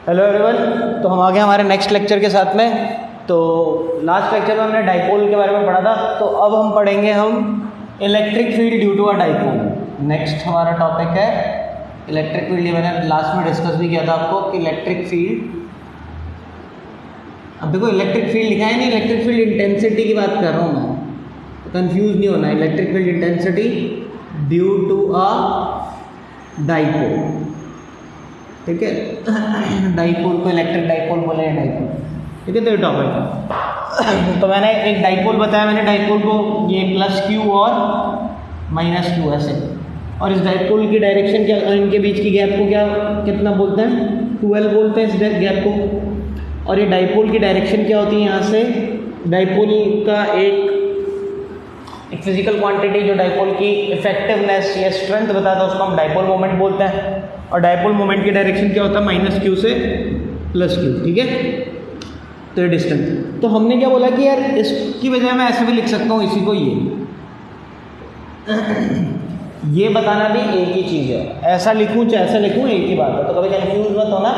Hello everyone, तो हम आ गए हमारे नेक्स्ट लेक्चर के साथ में। तो लास्ट लेक्चर में हमने डाइपोल के बारे में पढ़ा था, तो अब हम पढ़ेंगे electric field due to a dipole. Next हमारा टॉपिक है इलेक्ट्रिक फील्ड। ये मैंने लास्ट में डिस्कस भी किया था आपको कि इलेक्ट्रिक फील्ड, अब देखो इलेक्ट्रिक फील्ड लिखा है नहीं, इलेक्ट्रिक फील्ड इंटेंसिटी की बात कर रहा हूँ मैं, तो कंफ्यूज नहीं होना। Electric field intensity due to a dipole, ठीक है। डाइपोल को इलेक्ट्रिक डाइपोल बोले हैं, डाइपोल, ठीक है। तो ये टॉपिक है। तो मैंने एक डाइपोल बताया, मैंने डाइपोल को ये प्लस क्यू और माइनस क्यू ऐसे, और इस डाइपोल की डायरेक्शन क्या, इनके बीच की गैप को क्या कितना बोलते हैं, 12 बोलते हैं इस गैप को। और ये डाइपोल की डायरेक्शन क्या होती है, यहाँ से डाइपोल का एक फिजिकल क्वांटिटी जो डाइपोल की इफेक्टिवनेस या स्ट्रेंथ बताता है उसको हम डाइपोल मोमेंट बोलते हैं। और डाइपोल मोमेंट की डायरेक्शन क्या होता है, माइनस क्यू से प्लस क्यू, ठीक है। तो ये डिस्टेंस, तो हमने क्या बोला कि यार इसकी वजह मैं ऐसे भी लिख सकता हूँ इसी को, ये बताना भी एक ही चीज़ है। ऐसा लिखूँ चाहे ऐसा लिखूँ एक ही बात है, तो कभी कंफ्यूज मत होना।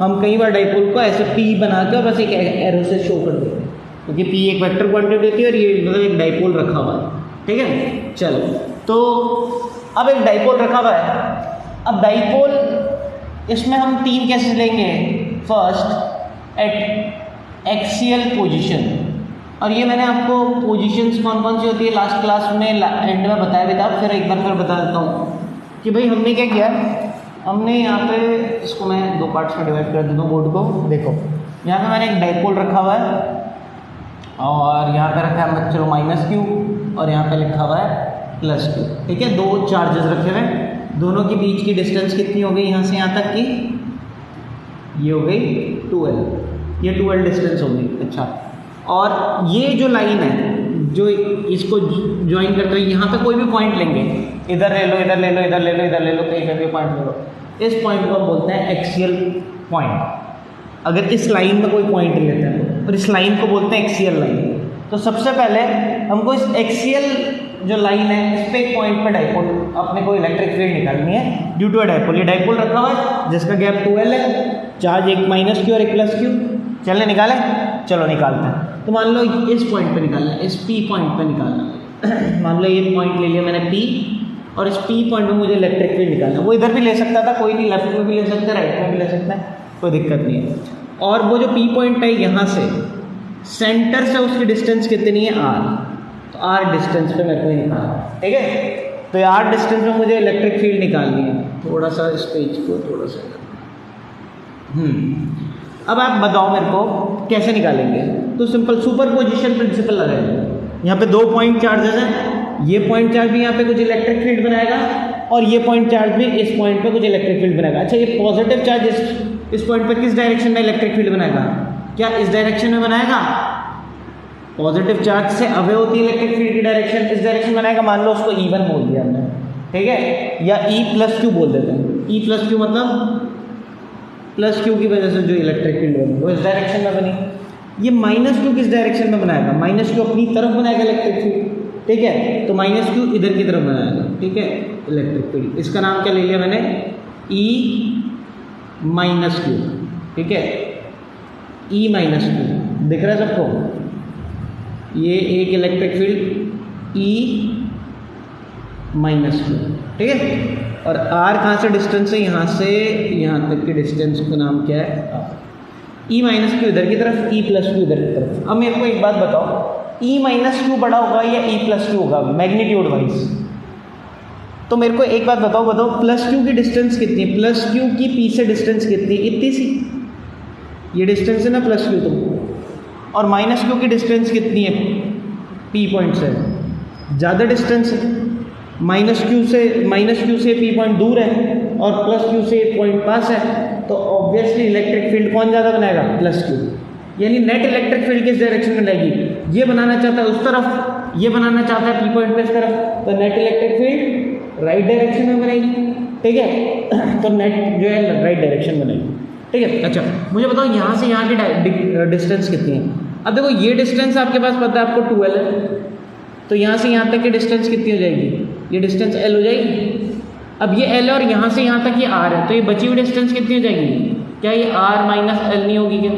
हम कई बार डाइपोल को ऐसे पी बना के और बस एक एरो से शो कर देते हैं, क्योंकि पी एक वेक्टर क्वांटिटी होती है और ये मतलब एक डाइपोल रखा हुआ है, ठीक है। चलो, तो अब एक डाइपोल रखा हुआ है। अब डाइपोल, इसमें हम 3 केसेस लेंगे। फर्स्ट एट एक्सियल पोजीशन, और ये मैंने आपको पोजीशंस कौन कौन सी होती है लास्ट क्लास में एंड में बताया भी था, फिर एक बार फिर बता देता हूँ कि भाई हमने क्या किया। हमने यहाँ पे इसको मैं 2 पार्ट्स में डिवाइड कर देता हूँ बोर्ड को। देखो यहाँ पे मैंने एक डाइपोल रखा हुआ है और यहाँ पे रखा है चलो माइनस क्यू, और यहाँ पे लिखा हुआ है प्लस क्यू, ठीक है। 2 चार्जेस रखे हुए हैं, दोनों के बीच की डिस्टेंस कितनी हो गई यहाँ से यहाँ तक की, ये हो गई 12, ये 12 डिस्टेंस हो गई। अच्छा, और ये जो लाइन है जो इसको ज्वाइन करते हुए, यहाँ पे कोई भी पॉइंट लेंगे, इधर ले लो, इधर ले लो, इधर ले लो, इधर ले लो, कहीं पे भी पॉइंट ले लो, इस पॉइंट को हम बोलते हैं एक्सियल पॉइंट। अगर इस लाइन में कोई पॉइंट लेते हैं और इस लाइन को बोलते हैं एक्सियल लाइन। तो सबसे पहले हमको इस एक्सियल जो लाइन है इस पे एक पॉइंट पे डाइपोल, अपने को इलेक्ट्रिक फील्ड निकालनी है ड्यू टू अ डाइपोल। ये डाइपोल रखा हुआ है जिसका गैप 12 है, चार्ज एक माइनस क्यू और एक प्लस क्यू। चलने निकालें, चलो निकालते हैं। तो मान लो इस पॉइंट पे निकालना है, इस पी पॉइंट पे निकालना। मान लो ये पॉइंट ले लिया मैंने पी, और इस पी पॉइंट में मुझे इलेक्ट्रिक फील्ड निकालना है। वो इधर भी ले सकता था, कोई नहीं, लेफ्ट में भी ले सकते हैं, राइट में भी ले सकते हैं, कोई दिक्कत नहीं है। और वो जो पी पॉइंट है यहाँ से सेंटर से उसकी डिस्टेंस कितनी है, आर। तो आर डिस्टेंस पे मेरे को निकालना, ठीक है। तो आर डिस्टेंस में मुझे इलेक्ट्रिक फील्ड निकालनी है। थोड़ा सा इस पेज को थोड़ा सा अब आप बताओ मेरे को कैसे निकालेंगे। तो सिंपल सुपरपोजिशन प्रिंसिपल लगाएंगे। यहाँ पे 2 पॉइंट चार्जेस हैं, ये पॉइंट चार्ज भी यहाँ पे कुछ इलेक्ट्रिक फील्ड बनाएगा और ये पॉइंट चार्ज भी इस पॉइंट पे कुछ इलेक्ट्रिक फील्ड बनाएगा। अच्छा, ये पॉजिटिव चार्ज इस पॉइंट पे किस डायरेक्शन में इलेक्ट्रिक फील्ड बनाएगा, क्या इस डायरेक्शन में बनाएगा। पॉजिटिव चार्ज से अवे होती है इलेक्ट्रिक फील्ड की डायरेक्शन, इस डायरेक्शन बनाएगा। मान लो उसको E1 बोल दिया हमने, ठीक है, या E+Q बोल देते हैं। E+Q मतलब प्लस क्यू की वजह से जो इलेक्ट्रिक फील्ड बनी वो इस डायरेक्शन में बनी। ये माइनस क्यू किस डायरेक्शन में बनाएगा, माइनस क्यू अपनी तरफ बनाएगा इलेक्ट्रिक फील्ड, ठीक है। तो माइनस क्यू इधर की तरफ बनाएगा, ठीक है, इलेक्ट्रिक फील्ड। इसका नाम क्या ले लिया मैंने, E-Q, ठीक है, E-Q। दिख रहा है सबको, ये एक इलेक्ट्रिक फील्ड E-Q, ठीक है। और R कहाँ से डिस्टेंस है, यहाँ से यहाँ तक की डिस्टेंस का नाम क्या है, R। E-Q इधर की तरफ, E+Q इधर की तरफ। अब मेरे को एक बात बताओ, E-Q बड़ा होगा या E+Q होगा मैग्नीट्यूड वाइज। तो मेरे को एक बात बताओ प्लस क्यू की डिस्टेंस कितनी है, प्लस क्यू की P से डिस्टेंस कितनी है, इतनी सी, ये डिस्टेंस है ना प्लस क्यू। तो और माइनस क्यू की डिस्टेंस कितनी है P पॉइंट से, ज़्यादा डिस्टेंस है। माइनस क्यू से P पॉइंट दूर है और प्लस क्यू से पॉइंट पास है, तो ऑब्वियसली इलेक्ट्रिक फील्ड कौन ज़्यादा बनाएगा, प्लस क्यू। यानी नेट इलेक्ट्रिक फील्ड किस डायरेक्शन में लगेगी, ये बनाना चाहता है उस तरफ, ये बनाना चाहता है P पॉइंट पे इस तरफ, तो net electric field right direction में बनेगी, ठीक है। तो नेट जो है राइट डायरेक्शन में बनेगी, ठीक है। अच्छा, मुझे बताओ यहाँ से यहाँ की डिस्टेंस कितनी है। अब देखो ये डिस्टेंस आपके पास पता है, आपको 12 है, तो यहाँ से यहाँ तक की डिस्टेंस कितनी हो जाएगी, ये डिस्टेंस L हो जाएगी। अब ये L और यहाँ से यहाँ तक ये R है, तो ये बची हुई डिस्टेंस कितनी हो जाएगी, क्या ये आर माइनस एल नहीं होगी क्या?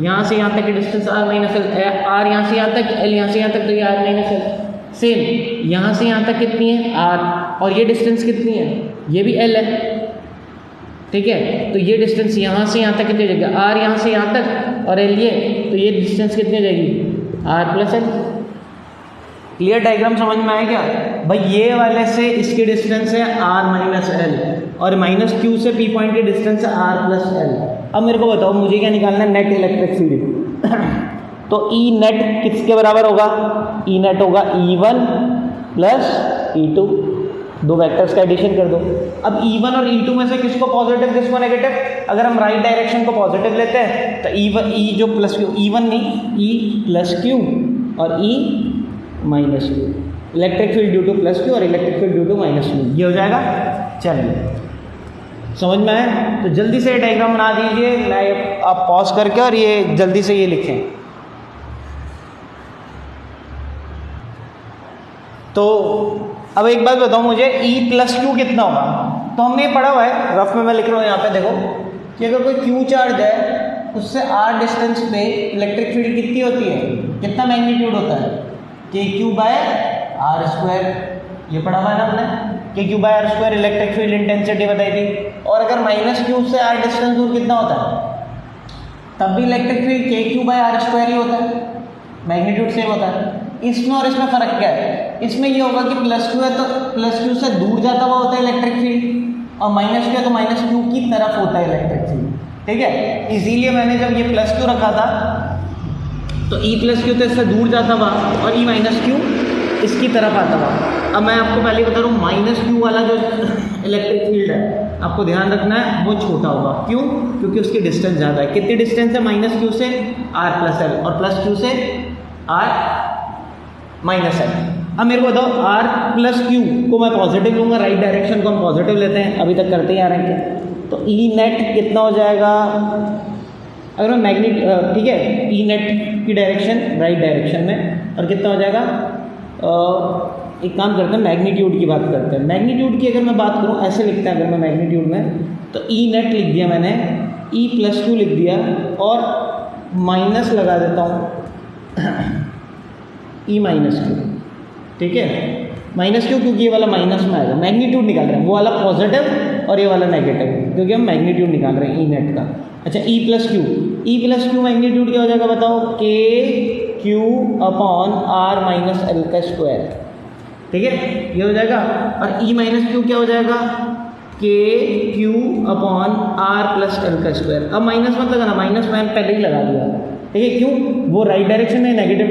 यहाँ से यहाँ तक की distance r minus l, r यहाँ से यहाँ तक, एल यहाँ से यहाँ तक, तो ये आर माइनस एल। सेम यहाँ से यहाँ तक कितनी है आर, और ये डिस्टेंस कितनी है, ये भी एल है, ठीक है। तो ये डिस्टेंस यहाँ से यहाँ तक कितनी हो जाएगी, आर यहाँ से यहाँ तक और एल ये, तो ये डिस्टेंस कितनी हो जाएगी, r plus l. Clear diagram समझ में आया क्या भाई? ये वाले से इसकी डिस्टेंस है आर माइनस एल, और माइनस क्यू से पी पॉइंट की डिस्टेंस है आर प्लस एल। अब मेरे को बताओ मुझे क्या निकालना है, नेट इलेक्ट्रिक फील्ड। तो ई नेट किसके बराबर होगा, ई नेट होगा E1 प्लस E2, दो वेक्टर्स का एडिशन कर दो। अब E1 और E2 में से किसको पॉजिटिव किसको नेगेटिव, अगर हम राइट डायरेक्शन को पॉजिटिव लेते हैं तो E1 E जो प्लस क्यू, E1 नहीं E प्लस क्यू और E minus Q, electric field due to plus Q और electric field due to minus Q, ये हो जाएगा। चलिए समझ में आया? तो जल्दी से ये डायग्राम बना दीजिए, मैं आप पॉज करके और ये जल्दी से ये लिखें। तो अब एक बात बताओ मुझे, E प्लस क्यू कितना होगा? तो हमने पढ़ा हुआ है, रफ में मैं लिख रहा हूँ यहाँ पे, देखो कि अगर कोई क्यू चार्ज है उससे r डिस्टेंस पे इलेक्ट्रिक फील्ड कितनी होती है, कितना मैग्नीट्यूड होता है, के क्यू बाय आर स्क्वायर। ये पढ़ा हुआ है ना हमने, k q by r square electric field intensity बताई थी। और अगर माइनस क्यू से r डिस्टेंस दूर कितना होता है, तब भी electric field k q by r square ही होता है, मैग्नीट्यूड सेम होता है। इसमें और इसमें फ़र्क क्या है, इसमें ये होगा कि प्लस क्यू है तो प्लस क्यू से दूर जाता हुआ होता है इलेक्ट्रिक फील्ड, और माइनस क्यू है तो माइनस क्यू की तरफ होता है इलेक्ट्रिक फील्ड, ठीक है। इसीलिए मैंने जब ये प्लस क्यू रखा था तो E प्लस क्यू तो इससे दूर जाता हुआ और E माइनस क्यू इसकी तरफ आता हुआ। अब मैं आपको पहले बता रहा हूँ, माइनस क्यू वाला जो इलेक्ट्रिक फील्ड है आपको ध्यान रखना है वो छोटा होगा, क्यों? क्योंकि उसकी डिस्टेंस ज़्यादा है। कितनी डिस्टेंस है माइनस क्यू से, R प्लस एल, और प्लस क्यू से R माइनस एल। अब मेरे को बताओ R प्लस क्यू को मैं पॉजिटिव लूँगा, राइट डायरेक्शन को हम पॉजिटिव लेते हैं, अभी तक करते ही आ रहे हैं। तो E नेट कितना हो जाएगा, अगर मैं मैग्नेट, ठीक है, E नेट की डायरेक्शन राइट डायरेक्शन में, और कितना हो जाएगा, एक काम करते हैं मैग्नीट्यूड की बात करते हैं। मैग्नीट्यूड की अगर मैं बात करूँ, ऐसे लिखते हैं अगर मैं मैग्नीट्यूड में, तो E नेट लिख दिया मैंने, E प्लस क्यू लिख दिया और माइनस लगा देता हूँ E माइनस क्यू, ठीक है, माइनस क्यू, क्योंकि ये वाला माइनस में आएगा। मैग्नीट्यूड निकाल रहे हैं, वो वाला पॉजिटिव और ये वाला नेगेटिव, क्योंकि हम मैग्नीट्यूड निकाल रहे हैं E नेट का। अच्छा, E प्लस क्यू मैग्नीट्यूड क्या हो जाएगा बताओ, k q upon r minus l का स्क्वायर, ठीक है, ये हो जाएगा। और E माइनस क्यू क्या हो जाएगा, k q upon r plus l का स्क्वायर। अब माइनस मत लगाना, माइनस मैंने पहले ही लगा दिया, ठीक है, क्यों? वो राइट डायरेक्शन में, नेगेटिव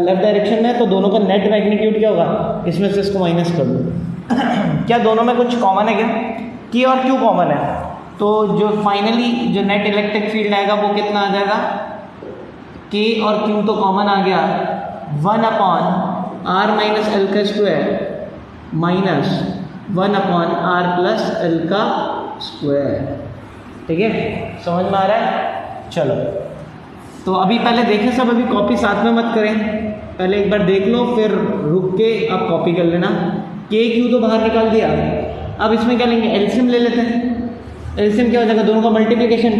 लेफ्ट डायरेक्शन में, तो दोनों का नेट मैग्नीट्यूड क्या होगा, इसमें से इसको माइनस कर दो। क्या दोनों में कुछ कॉमन है क्या, के और क्यू कॉमन है, तो जो फाइनली जो नेट इलेक्ट्रिक फील्ड आएगा वो कितना आ जाएगा, के और क्यू तो कॉमन आ गया, 1 अपॉन आर माइनस एल का square minus 1 upon r plus l का स्क्वायर, ठीक है, समझ में आ रहा है? चलो, तो अभी पहले देखें सब, अभी कॉपी साथ में मत करें, पहले एक बार देख लो, फिर रुक के आप कॉपी कर लेना। के क्यू तो बाहर निकाल दिया, अब इसमें क्या लेंगे, एलसीएम ले लेते हैं। एलसीएम क्या हो जाएगा, दोनों का मल्टीप्लिकेशन।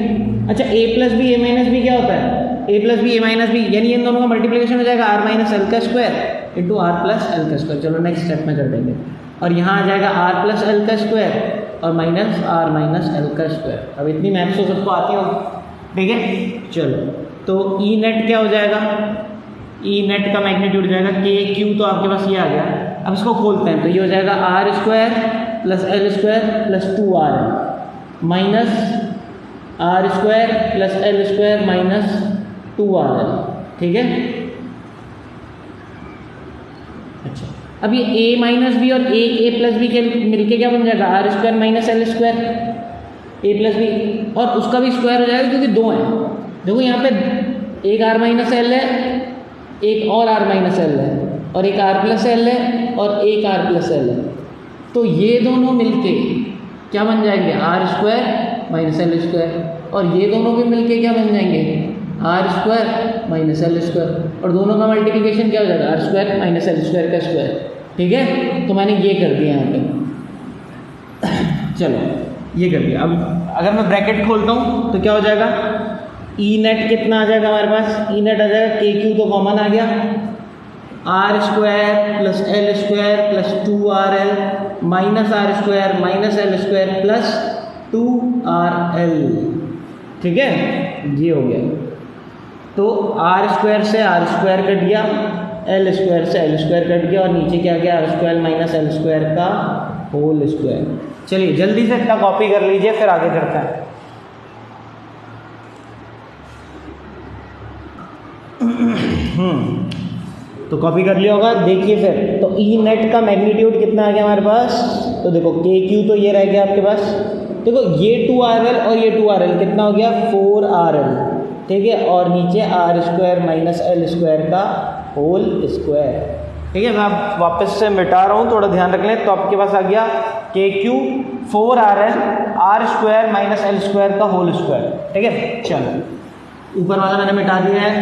अच्छा, ए प्लस बी ए माइनस बी क्या होता है, ए प्लस बी ए माइनस बी, यानी इन दोनों का मल्टीप्लिकेशन हो जाएगा आर माइनस एल का square into are plus l का स्क्वायर। चलो नेक्स्ट स्टेप में कर देंगे, और यहाँ आ जाएगा आर प्लस एल का स्क्वायर और माइनस आर माइनस एल का स्क्वायर। अब इतनी मैथ्स तो सबको आती होगी, ठीक है। चलो, तो ई नेट क्या हो जाएगा, ई नेट का मैग्नीट्यूड हो जाएगा, के क्यू तो आपके पास ये आ गया। अब इसको खोलते हैं, तो ये हो जाएगा r square plus l square plus 2r minus r square plus l square minus 2rl, ठीक है। अच्छा, अब ये a माइनस बी और एक a प्लस बी के मिलके क्या बन जाएगा, r square minus l square, a plus b, और उसका भी स्क्वायर हो जाएगा क्योंकि दो हैं। देखो यहाँ पे एक आर माइनस एल है, एक और आर माइनस एल है, और एक आर प्लस एल है और एक आर प्लस एल है, तो ये दोनों मिलके क्या बन जाएंगे, r square minus l square, और ये दोनों भी मिलके क्या बन जाएंगे, r square minus l square, और दोनों का मल्टीप्लिकेशन क्या हो जाएगा, r square minus l square का स्क्वायर, ठीक है। तो मैंने ये कर दिया यहाँ पे। चलो, ये कर दिया। अब अगर मैं ब्रैकेट खोलता हूँ तो क्या हो जाएगा, ई नेट कितना आ जाएगा हमारे पास, ई नेट आ जाएगा के क्यू तो कॉमन आ गया, r square plus l square plus 2RL minus r square minus l square plus 2RL। ठीक है, ये हो गया। तो आर स्क्वायर से आर स्क्वायर कट गया, एल स्क्वायर से एल स्क्वायर कट गया और नीचे क्या गया, r square minus l square का होल स्क्वायर। चलिए जल्दी से इतना कॉपी कर लीजिए, फिर आगे चलते हैं। तो कॉपी कर लिया होगा, देखिए फिर। तो ई नेट का मैग्नीट्यूड कितना आ गया हमारे पास, तो देखो के क्यू तो ये रह गया आपके पास, देखो ये 2RL और ये 2RL कितना हो गया 4RL। ठीक है, और नीचे r square minus l square का होल स्क्वायर। ठीक है, मैं आप वापस से मिटा रहा हूँ, थोड़ा ध्यान रख लें। तो आपके पास आ गया k q 4RL r square minus l square का होल स्क्वायर। ठीक है, चलो ऊपर वाला मैंने मिटा दिया है,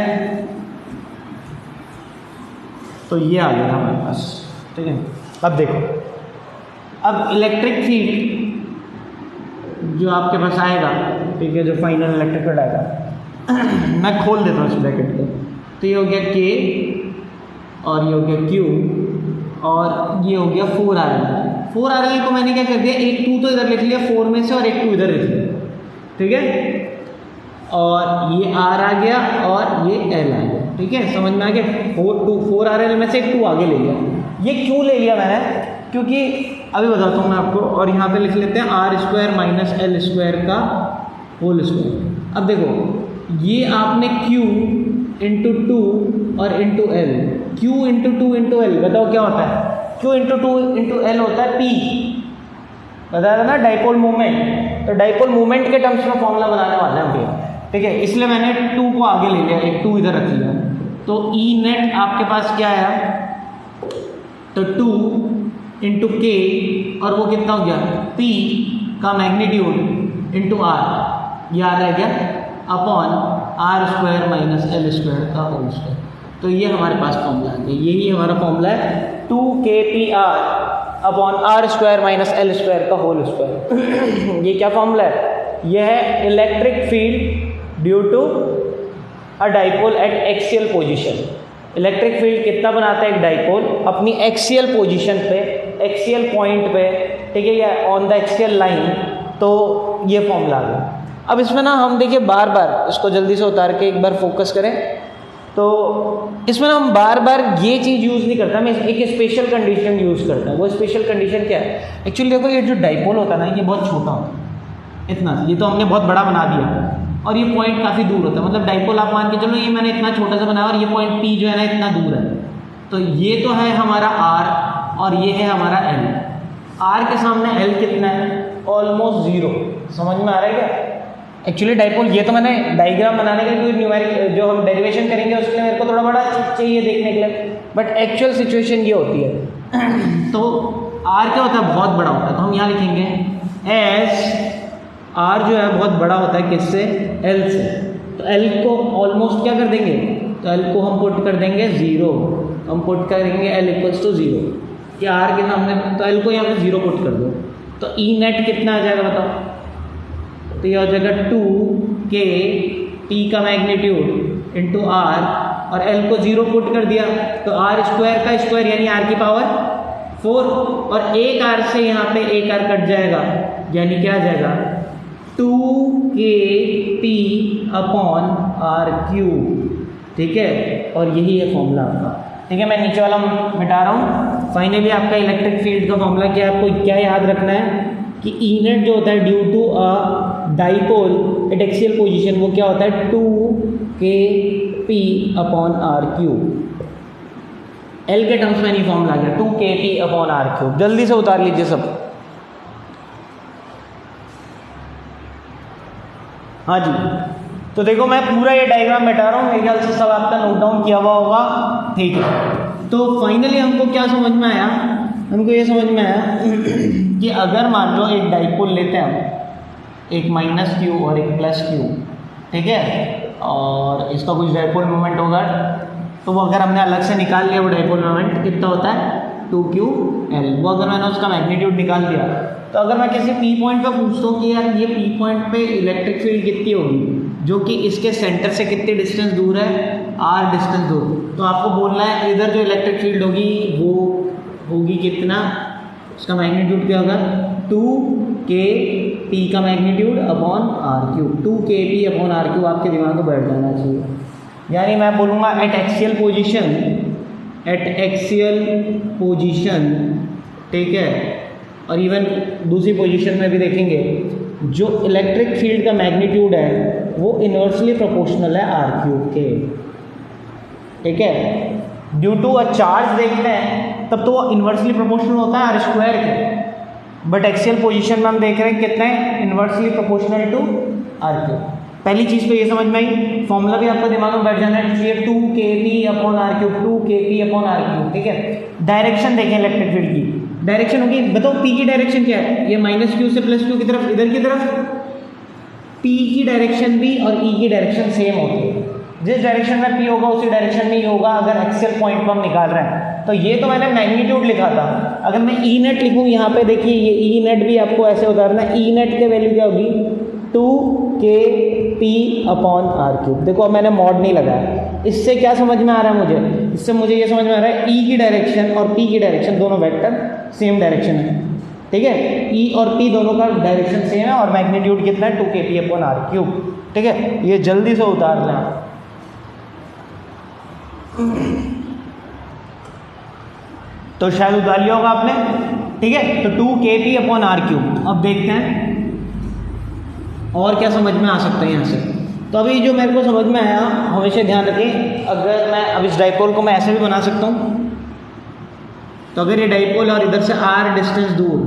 तो ये आ गया हमारे पास। ठीक है, अब देखो, अब इलेक्ट्रिक फील्ड जो आपके पास आएगा, ठीक है, जो फाइनल इलेक्ट्रिक फील्ड आएगा, मैं खोल देता हूँ इस ब्रैकेट को। तो ये हो गया के और ये हो गया क्यू और ये हो गया 4RL को मैंने क्या कर दिया, एक 2 तो इधर लिख लिया 4 में से और एक 2 इधर लिख लिया। ठीक है, और ये R आ गया और ये L आ गया। ठीक है, समझ में आ गया। 4RL में से एक 2 आगे ले लिया। ये क्यों ले लिया मैंने, क्योंकि अभी बताता हूँ मैं आपको। और यहाँ पे लिख लेते हैं r square minus l square का होल स्क्वायर। अब देखो, ये आपने Q इंटू 2 और into L, Q into 2 into L, बताओ क्या होता है, Q इंटू 2 इंटू L होता है P, बताया था ना, डाइपोल मूवमेंट। तो डाइपोल मूवमेंट के टर्म्स में फॉर्मूला बनाने वाले हैं हम। ठीक है, इसलिए मैंने 2 को आगे ले लिया, एक 2 इधर रख लिया। तो ई नेट आपके पास क्या आया, तो 2 इंटू के और वो कितना हो गया P का मैग्नीट्यूड इंटू आर, याद रह गया, upon r square minus l square का होल स्क्वायर। तो ये हमारे पास फॉर्मूला है, यही हमारा फॉर्मूला है 2kPr upon r square minus l square का होल स्क्वायर। ये क्या फॉर्मूला है, यह है electric field due to a dipole at axial position. Electric field कितना बनाता है एक डाइपोल अपनी एक्सियल पोजीशन पे, एक्सियल पॉइंट पे, ठीक है, या ऑन द एक्सियल लाइन। तो ये फॉर्मूला आ गया। अब इसमें ना हम देखिए बार बार इसको जल्दी से उतार के एक बार फोकस करें, तो इसमें ना हम बार बार ये चीज़ यूज़ नहीं करते, हम एक स्पेशल कंडीशन यूज़ करते हैं। वो स्पेशल कंडीशन क्या है, एक्चुअली देखो ये जो डाइपोल होता है ना, ये बहुत छोटा होता है, इतना, ये तो हमने बहुत बड़ा बना दिया, और ये पॉइंट काफ़ी दूर होता है। मतलब डाइपोल आप मान के चलो ये मैंने इतना छोटा सा बनाया और ये पॉइंट P जो है ना इतना दूर है। तो ये तो है हमारा R और ये है हमारा L। R के सामने L कितना है, ऑलमोस्ट 0। समझ में आ रहा है क्या। एक्चुअली डाइपोल, ये तो मैंने डायग्राम बनाने के लिए न्यूमेरिक जो हम डेरिवेशन करेंगे उसके लिए मेरे को थोड़ा बड़ा चाहिए देखने के लिए, बट एक्चुअल सिचुएशन ये होती है। तो R क्या होता है, बहुत बड़ा होता है। तो हम यहाँ लिखेंगे एस R जो है बहुत बड़ा होता है किससे, L से। तो L को ऑलमोस्ट क्या कर देंगे, तो L को हम पुट कर देंगे 0, हम पुट करेंगे L इक्वल्स टू 0। कि R के सामने, तो L को यहाँ पे 0 पुट कर दो। तो E नेट कितना आ जाएगा बताओ, तो ये हो जाएगा 2k P का मैग्नीट्यूड इंटू R, और L को 0 पुट कर दिया तो R स्क्वायर का स्क्वायर यानी R की पावर 4, और एक R से यहाँ पे एक R कट जाएगा, यानी क्या आ जाएगा 2kP अपॉन R क्यूब। ठीक है, और यही है फॉर्मूला आपका। ठीक है, मैं नीचे वाला मिटा रहा हूँ। फाइनली आपका इलेक्ट्रिक फील्ड का फॉर्मूला क्या है, आपको क्या याद रखना है कि ई नेट जो होता है due to a dipole at axial position, वो क्या होता है 2kP upon R cube. L के टर्म्स में नहीं फॉर्मूला आ गया 2kP अपॉन R क्यूब। जल्दी से उतार लीजिए सब। हाँ जी, तो देखो मैं पूरा ये डायग्राम मिटा रहा हूँ, मेरे ख्याल से सब आपका नोट डाउन किया हुआ होगा। ठीक है, तो फाइनली हमको क्या समझ में आया, हमको ये समझ में आया कि अगर मान लो एक डाइपोल लेते हैं हम, एक माइनस Q और एक प्लस Q, ठीक है, और इसका कुछ डाइपोल मोमेंट होगा, तो वो अगर हमने अलग से निकाल लिया वो डाइपोल मोमेंट कितना होता है 2ql। वो अगर मैंने उसका मैग्नीट्यूड निकाल दिया, तो अगर मैं किसी पी पॉइंट पे पूछता हूँ कि यार ये पी पॉइंट पे इलेक्ट्रिक फील्ड कितनी होगी, जो कि इसके सेंटर से कितनी डिस्टेंस दूर है, r डिस्टेंस दूर, तो आपको बोलना है इधर जो इलेक्ट्रिक फील्ड होगी वो होगी कितना, उसका मैग्नीट्यूड क्या होगा 2kp का magnitude upon r3। 2kp upon r3 आपके दिमाग में बैठ जाना चाहिए। यानी मैं बोलूँगा एट एक्सियल पोजीशन, ठीक है, और इवन दूसरी पोजीशन में भी देखेंगे, जो इलेक्ट्रिक फील्ड का मैग्नीट्यूड है वो इनवर्सली प्रोपोर्शनल है r3 के, ठीक है। ड्यू टू अ चार्ज देखते हैं तब तो वो इनवर्सली प्रोपोर्शनल होता है r स्क्वायर के, बट एक्सियल पोजीशन में हम देख रहे हैं कितने इनवर्सली प्रोपोर्शनल टू r3। पहली चीज़ तो ये समझ में आई, फॉर्मूला भी आपका दिमाग में बैठ जाना चाहिए 2kp upon r3, 2kp upon r3, ठीक है। डायरेक्शन देखें इलेक्ट्रिक फील्ड की, डायरेक्शन होगी, बताओ p की डायरेक्शन क्या है, ये -q से +q की तरफ, इधर की तरफ। p की डायरेक्शन भी और e की डायरेक्शन सेम होती है, जिस डायरेक्शन में p होगा उसी डायरेक्शन में ही होगा अगर एक्सियल पॉइंट पर हम निकाल रहे हैं। तो ये तो मैंने मैग्नीट्यूड लिखा था, अगर मैं ई नेट लिखूँ यहाँ पे देखिए, ये ई नेट भी आपको ऐसे उतारना है, ई नेट के वैल्यू क्या होगी 2kp अपॉन r3। देखो अब मैंने मॉड नहीं लगाया, इससे क्या समझ में आ रहा है मुझे, इससे मुझे ये समझ में आ रहा है e की डायरेक्शन और p की डायरेक्शन दोनों वेक्टर सेम डायरेक्शन है, ठीक है। e और p दोनों का डायरेक्शन सेम है और मैग्नीट्यूड कितना है 2kp अपॉन r3, ठीक है। ये जल्दी से उतार लें, तो शायद उतार लिया होगा आपने, ठीक है। तो 2kp अपॉन r3। अब देखते हैं और क्या समझ में आ सकता है यहाँ से। तो अभी जो मेरे को समझ में आया, हमेशा ध्यान रखें, अगर मैं अब इस डाइपोल को मैं ऐसे भी बना सकता हूँ, तो अगर ये डाइपोल और इधर से r डिस्टेंस दूर,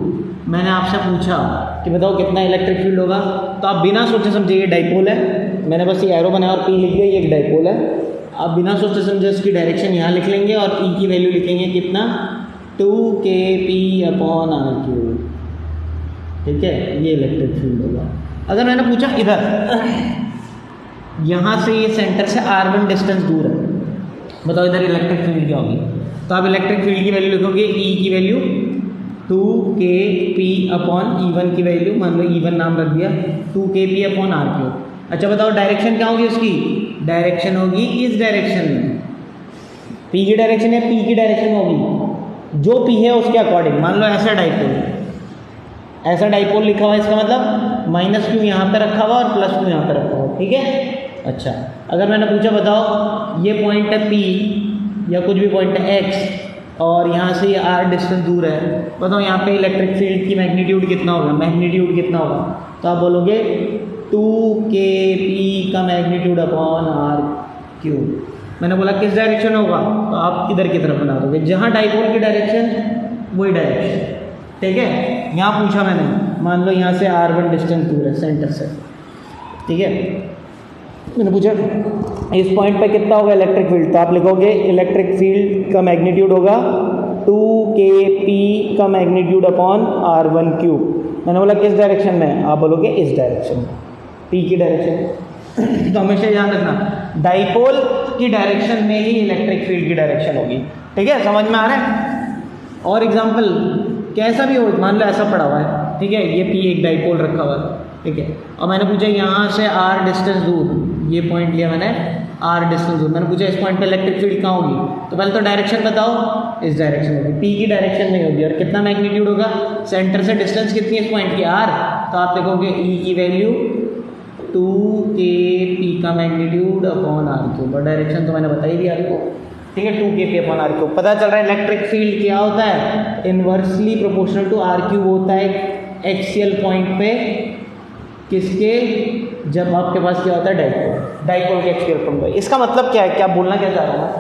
मैंने आपसे पूछा कि बताओ कितना इलेक्ट्रिक फील्ड होगा, तो आप बिना सोचे समझे ये डाइपोल है, मैंने बस ये एरो बनाया और p लिख दिया, ये एक डाइपोल है। आप बिना सोचे समझे इसकी डायरेक्शन यहाँ लिख लेंगे और e की वैल्यू लिखेंगे कितना 2kp अपॉन r3, ठीक है, ये इलेक्ट्रिक फील्ड होगा। अगर मैंने पूछा इधर, यहाँ से ये सेंटर से r1 डिस्टेंस दूर है, बताओ इधर इलेक्ट्रिक फील्ड क्या होगी, तो आप इलेक्ट्रिक फील्ड की वैल्यू लिखोगे, e की वैल्यू 2kp अपॉन e1 की वैल्यू, मान लो e1 नाम रख दिया, 2kp अपॉन r3। अच्छा बताओ डायरेक्शन क्या होगी उसकी, डायरेक्शन होगी इस डायरेक्शन में, p की डायरेक्शन है, p की डायरेक्शन होगी जो p है उसके अकॉर्डिंग। मान लो ऐसा डाइपोल लिखा हुआ है, इसका मतलब -q यहाँ पे रखा हुआ और +q यहाँ पे रखा हुआ, ठीक है। अच्छा अगर मैंने पूछा बताओ ये पॉइंट है p या कुछ भी पॉइंट है x और यहाँ से ये r डिस्टेंस दूर है, बताओ यहाँ पे इलेक्ट्रिक फील्ड की मैग्नीट्यूड कितना होगा, तो आप बोलोगे 2kp का मैग्नीट्यूड अपॉन r3। मैंने बोला किस डायरेक्शन होगा, तो आप इधर की तरफ बना दोगे, जहाँ डाइपोल की डायरेक्शन वही डायरेक्शन, ठीक है। यहाँ पूछा मैंने, मान लो यहाँ से r1 डिस्टेंस दूर है सेंटर से, ठीक है, मैंने पूछा इस पॉइंट पे कितना होगा इलेक्ट्रिक फील्ड, तो आप लिखोगे इलेक्ट्रिक फील्ड का मैग्नीट्यूड होगा 2kp का मैग्नीट्यूड अपॉन r1 क्यूब। मैंने बोला किस डायरेक्शन में, आप बोलोगे इस डायरेक्शन में, p की डायरेक्शन। तो हमेशा याद रखना डाइपोल की डायरेक्शन में ही इलेक्ट्रिक फील्ड की डायरेक्शन होगी, ठीक है, समझ में आ रहा है। और एग्जांपल कैसा भी हो, मान लो ऐसा पड़ा हुआ है, ठीक है, ये p एक डाइपोल रखा हुआ है, ठीक है, और मैंने पूछा यहाँ से r डिस्टेंस दूर, ये पॉइंट लिया मैंने r डिस्टेंस दूर, मैंने पूछा इस पॉइंट पे इलेक्ट्रिक फील्ड कहाँ होगी, तो पहले तो डायरेक्शन बताओ, इस डायरेक्शन होगी, p की डायरेक्शन में होगी, और कितना मैग्नीट्यूड होगा, सेंटर से डिस्टेंस कितनी है इस पॉइंट की r, तो आप लिखोगे e की वैल्यू 2kp का मैग्नीट्यूड अपॉन r3, और डायरेक्शन तो मैंने बता ही दिया आपको, ठीक है, 2kp अपॉन r3। पता चल रहा है इलेक्ट्रिक फील्ड क्या होता है, इनवर्सली प्रोपोर्शनल टू r3 होता है एक्सियल पॉइंट पे, किसके, जब आपके पास क्या होता है डाइपोल के एक्सियल पॉइंट पे। इसका मतलब क्या है, क्या बोलना क्या चाह रहा हूँ,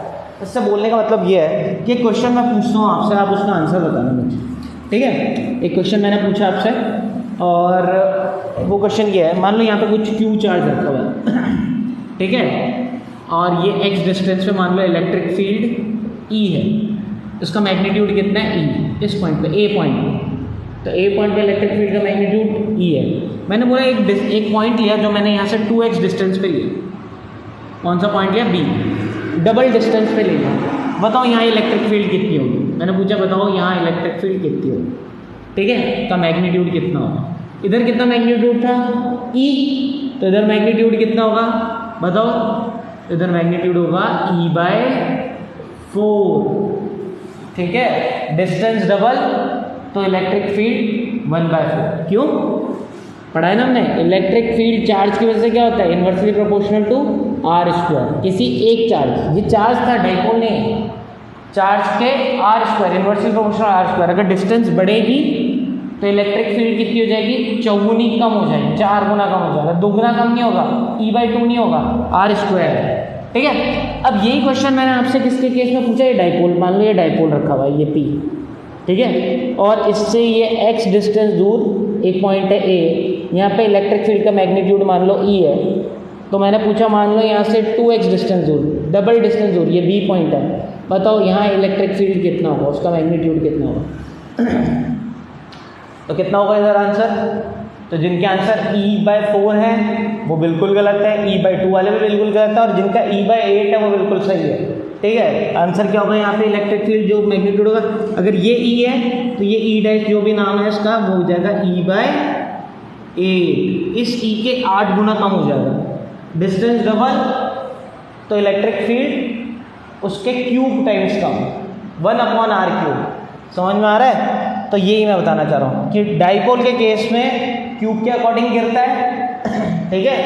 इससे बोलने का मतलब ये है कि क्वेश्चन मैं पूछता हूँ आपसे, आप उसका आंसर बताना मुझे, ठीक है। एक क्वेश्चन मैंने पूछा आपसे और वो क्वेश्चन ये है, मान लो यहाँ पे कुछ क्यू चार्ज रखा हुआ है, ठीक है, और ये x डिस्टेंस पे मान लो इलेक्ट्रिक फील्ड E है, उसका मैग्नीट्यूड कितना है E, इस पॉइंट पे A पॉइंट पे, तो A पॉइंट पे इलेक्ट्रिक फील्ड का मैग्नीट्यूड E है। मैंने बोला एक पॉइंट लिया जो मैंने यहाँ से 2x डिस्टेंस पे लिया, कौन सा पॉइंट लिया, B, डबल डिस्टेंस पे लिया, बताओ यहाँ इलेक्ट्रिक फील्ड कितनी होगी, मैंने पूछा बताओ यहाँ इलेक्ट्रिक फील्ड कितनी होगी, ठीक है, का मैग्नीट्यूड कितना होगा। इधर कितना मैग्नीट्यूड था E, तो इधर मैग्नीट्यूड कितना होगा बताओ, इधर मैग्नीट्यूड होगा E/4, ठीक है। डिस्टेंस डबल तो इलेक्ट्रिक फील्ड 1/4। क्यों पढ़ा है ना हमने, इलेक्ट्रिक फील्ड चार्ज की वजह से क्या होता है, इन्वर्सली प्रोपोर्शनल टू r², किसी एक चार्ज, ये चार्ज था डाइपोल नहीं, चार्ज के r², इन्वर्सली प्रोपोर्शनल r²। अगर डिस्टेंस बढ़ेगी तो इलेक्ट्रिक फील्ड कितनी हो जाएगी, चौगुनी कम हो जाएगी, 4 गुना कम हो जाएगा, दुगना कम नहीं होगा, E/2 नहीं होगा, r², ठीक है। अब यही क्वेश्चन मैंने आपसे किसके केस में पूछा, ये डाइपोल, मान लो ये डाइपोल रखा हुआ है ये P, ठीक है, और इससे ये x डिस्टेंस दूर एक पॉइंट है A, यहाँ पे इलेक्ट्रिक फील्ड का मैग्नीट्यूड मान लो E है, तो मैंने पूछा मान लो यहाँ से 2x डिस्टेंस दूर, डबल डिस्टेंस दूर, ये B पॉइंट है, बताओ यहाँ इलेक्ट्रिक फील्ड कितना होगा, उसका मैग्नीट्यूड कितना होगा। तो कितना होगा इधर आंसर, तो जिनके आंसर E/4 है वो बिल्कुल गलत है, E/2 वाले भी बिल्कुल गलत है, और जिनका E/8 है वो बिल्कुल सही है, ठीक है। आंसर क्या होगा यहाँ पे, इलेक्ट्रिक फील्ड जो मैग्नीट्यूड होगा, अगर ये E है तो ये E' जो भी नाम है इसका वो हो जाएगा E/8, इस E के 8 गुना कम हो जाएगा। डिस्टेंस डबल तो इलेक्ट्रिक फील्ड उसके क्यूब टाइम्स कम, 1/r³। समझ में आ रहा है, तो यही मैं बताना चाह रहा हूँ कि डाइपोल के केस में क्यूब के अकॉर्डिंग गिरता है, ठीक है,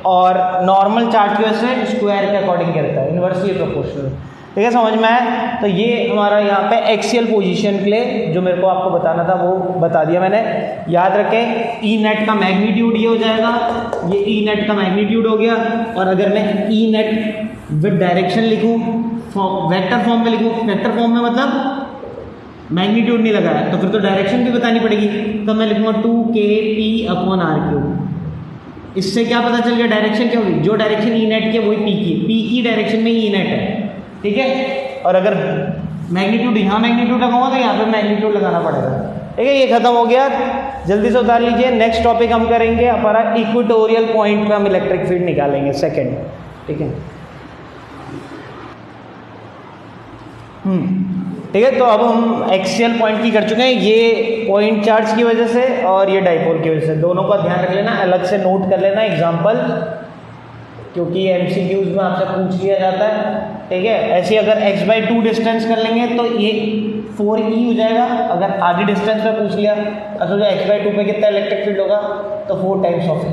और नॉर्मल चार्ज की वजह से स्क्वायर के अकॉर्डिंग गिरता है, इन्वर्सली प्रोपोर्शनल, ठीक है। समझ में आया, तो ये हमारा यहाँ पे एक्सियल पोजीशन के लिए जो मेरे को आपको बताना था वो बता दिया मैंने। याद रखें ई नेट का मैग्नीट्यूड ये हो जाएगा, ये ई नेट का मैग्नीट्यूड हो गया, और अगर मैं ई नेट विद डायरेक्शन लिखूँ, वेक्टर फॉर्म में लिखूँ, वेक्टर फॉर्म में मतलब मैग्नीट्यूड नहीं लगा है तो फिर तो डायरेक्शन भी बतानी पड़ेगी, तो मैं लिखूँगा 2kP/r³। इससे क्या पता चल गया डायरेक्शन क्या होगी, जो डायरेक्शन ई नेट की है वही पी की डायरेक्शन में ई नेट है, ठीक है। और अगर मैग्नीट्यूड यहाँ मैग्नीट्यूड लगाऊंगा तो यहाँ पे मैग्नीट्यूड लगाना पड़ेगा, ठीक है। ये खत्म हो गया, जल्दी से उतार लीजिए। नेक्स्ट टॉपिक हम करेंगे हमारा इक्वेटोरियल पॉइंट पे हम इलेक्ट्रिक फील्ड निकालेंगे, सेकेंड, ठीक है। ठीक है, तो अब हम एक्सियल पॉइंट की कर चुके हैं, ये पॉइंट चार्ज की वजह से और ये डाइपोल की वजह से, दोनों का ध्यान रख लेना, अलग से नोट कर लेना एग्जांपल, क्योंकि MCQs में आपसे पूछ लिया जाता है, ठीक है। ऐसे अगर x/2 डिस्टेंस कर लेंगे तो ये 4e हो जाएगा, अगर आगे डिस्टेंस पे पूछ लिया तो x/2 पे कितना इलेक्ट्रिक फील्ड होगा तो 4 टाइम्स ऑफ e,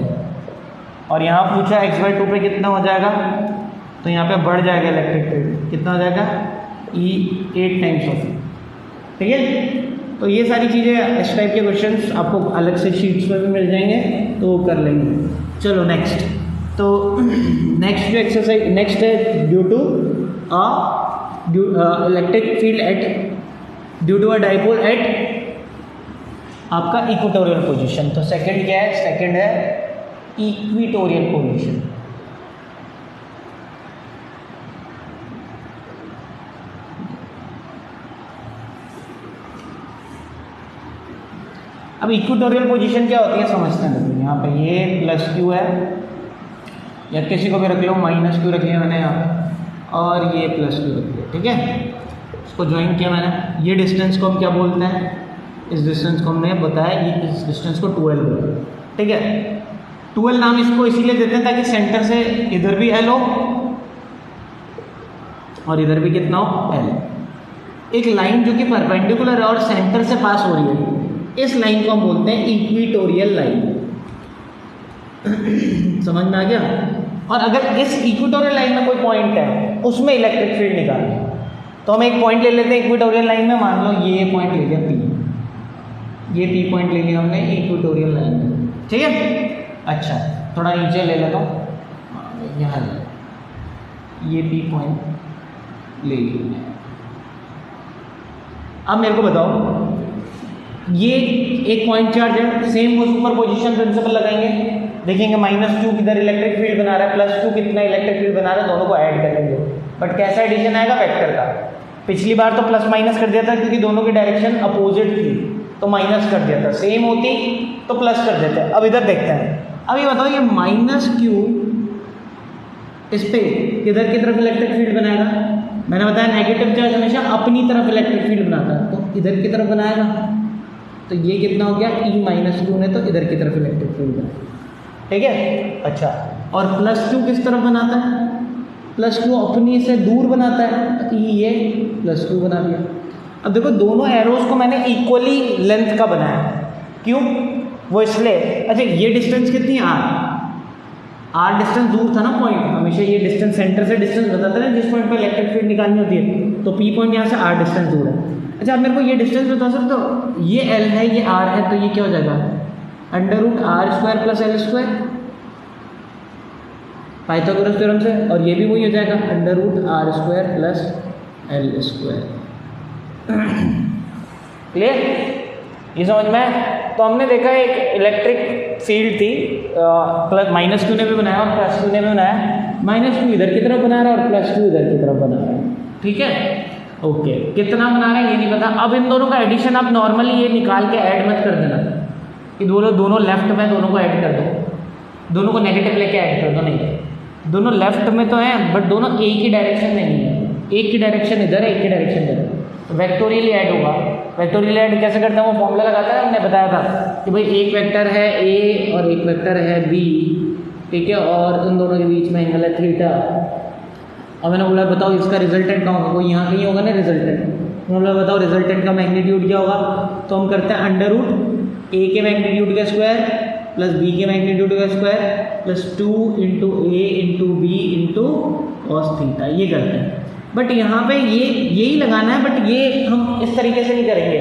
और यहाँ पूछा x/2 पे कितना हो जाएगा तो यहाँ पे बढ़ जाएगा इलेक्ट्रिक फील्ड, कितना हो जाएगा E 8 टाइम्स ऑफ, ठीक है। तो ये सारी चीज़ें इस टाइप के क्वेश्चंस आपको अलग से शीट्स में भी मिल जाएंगे, तो वो कर लेंगे। चलो नेक्स्ट, तो नेक्स्ट जो एक्सरसाइज नेक्स्ट है, due to electric field at due to a dipole at आपका इक्वेटोरियल पोजीशन। तो सेकंड क्या है, सेकंड है इक्वेटोरियल पोजीशन। अब इक्वेटोरियल पोजीशन क्या होती है समझते हैं। देखो यहाँ पे ये +q है, या किसी को भी रख लो, -q रख लिया मैंने यहाँ पे, और ये +q रख लिया, ठीक है। इसको ज्वाइन किया मैंने। ये डिस्टेंस को हम क्या बोलते हैं, इस डिस्टेंस को हमने बताया, ये इस डिस्टेंस को 12 बोलते हैं, ठीक है। 12 नाम इसको इसीलिए देते हैं ताकि सेंटर से इधर भी L हो और इधर भी कितना हो L। एक लाइन जो कि परपेंडिकुलर है और सेंटर से पास हो रही है, इस लाइन को हम बोलते हैं इक्वेटोरियल लाइन। समझ में आ गया। और अगर इस इक्वेटोरियल लाइन में कोई पॉइंट है उसमें इलेक्ट्रिक फील्ड निकालना, तो हम एक पॉइंट ले लेते हैं इक्वेटोरियल लाइन में, मान लो ये पॉइंट ले लिया P, ये P पॉइंट ले लिया हमने इक्वेटोरियल लाइन में, ठीक है। अच्छा थोड़ा नीचे ले लेता हूँ, यहाँ ये P पॉइंट ले लिया। अब मेरे को बताओ, ये एक पॉइंट चार्ज है, सेम वो सुपर पोजिशन प्रिंसिपल लगाएंगे, देखेंगे -q किधर इलेक्ट्रिक फील्ड बना रहा है, +q कितना इलेक्ट्रिक फील्ड बना रहा है, दोनों को ऐड करेंगे। बट कैसा एडिशन आएगा, वेक्टर का। पिछली बार तो प्लस माइनस कर दिया था क्योंकि दोनों की डायरेक्शन अपोजिट थी, तो माइनस कर दिया था, सेम होती तो प्लस कर देते। अब इधर देखते हैं, अब ये बताओ, ये -q इस पे किधर की तरफ इलेक्ट्रिक फील्ड बनाएगा, मैंने बताया नेगेटिव चार्ज हमेशा अपनी तरफ इलेक्ट्रिक फील्ड बनाता है, तो इधर की तरफ बनाएगा, तो ये कितना हो गया E-2 ने तो इधर की तरफ इलेक्ट्रिक फील्ड बनाया, ठीक है। अच्छा, और +2 किस तरफ बनाता है, +2 अपनी से दूर बनाता है, तो ये +2 बना दिया। अब देखो दोनों एरोज को मैंने इक्वली लेंथ का बनाया, क्यों, वो इसलिए, अच्छा ये डिस्टेंस कितनी है r डिस्टेंस दूर था ना पॉइंट, हमेशा ये डिस्टेंस सेंटर से डिस्टेंस बताता है जिस पॉइंट पर इलेक्ट्रिक फील्ड निकालनी होती है, तो P पॉइंट यहाँ से r डिस्टेंस दूर है। अच्छा अब मेरे को ये डिस्टेंस बता सकते हो, ये L है ये r है, तो ये क्या हो जाएगा √r² + L², पाइथागोरस थ्योरम से, और ये भी वही हो जाएगा √r² + L²। क्लियर, ये समझ में है। तो हमने देखा एक इलेक्ट्रिक फील्ड थी, -2 ने भी बनाया और +2 ने भी बनाया, -2 इधर की तरफ बना रहा है और +2 इधर की तरफ बना रहा है, ठीक है, ओके। कितना बना रहा है ये नहीं पता। अब इन दोनों का एडिशन आप नॉर्मली ये निकाल के ऐड मत कर देना कि दोनों लेफ्ट में दोनों को ऐड कर दो, दोनों को नेगेटिव लेके ऐड कर दो, नहीं, दोनों लेफ्ट में तो हैं बट दोनों एक ही डायरेक्शन में नहीं है, एक की डायरेक्शन इधर है, एक की डायरेक्शन इधर है, तो वेक्टोरियली ऐड होगा। वेक्टोरियल ऐड कैसे करते हैं, वो फॉर्मूला लगाता है, हमने बताया था कि भाई एक वेक्टर है A और एक वेक्टर है B, ठीक है, और इन दोनों के बीच में एंगल है थीटा। अब मैंने बोला बताओ इसका रिजल्टेंट कहाँ होगा, कोई यहाँ कहीं होगा ना रिजल्टेंट, मैंने बोला बताओ रिजल्टेंट का मैग्नीट्यूड क्या होगा, तो हम करते हैं √A के मैग्नीट्यूड का स्क्वायर + B के मैग्नीट्यूड का square + 2 × A × B × cos theta, ये करते हैं। बट यहाँ पे यही लगाना है, बट ये हम इस तरीके से नहीं करेंगे,